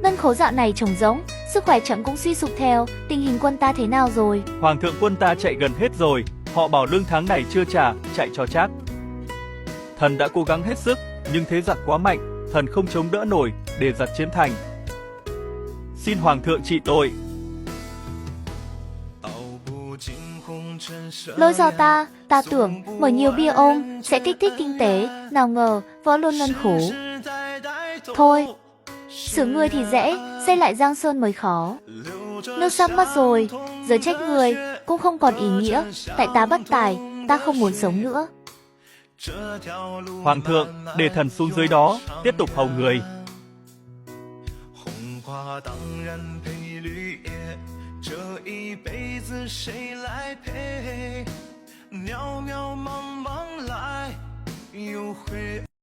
Ngân Khố dạo này trông rỗng, sức khỏe chậm cũng suy sụp theo, tình hình quân ta thế nào rồi? Hoàng thượng, quân ta chạy gần hết rồi, họ bảo lương tháng này chưa trả, chạy cho chắc. Thần đã cố gắng hết sức, nhưng thế giặc quá mạnh, thần không chống đỡ nổi, để giặc chiếm thành. Xin Hoàng thượng trị tội. Lỗi do ta tưởng mở nhiều bia ôm sẽ kích thích kinh tế, nào ngờ vỡ luôn Ngân Khố. Thôi, sửa ngươi thì dễ, xây lại Giang Sơn mới khó. Nước sắp mất rồi, giờ trách người cũng không còn ý nghĩa, tại ta bất tài, ta không muốn sống nữa. Hoàng thượng, để thần xuống dưới đó, tiếp tục hầu người.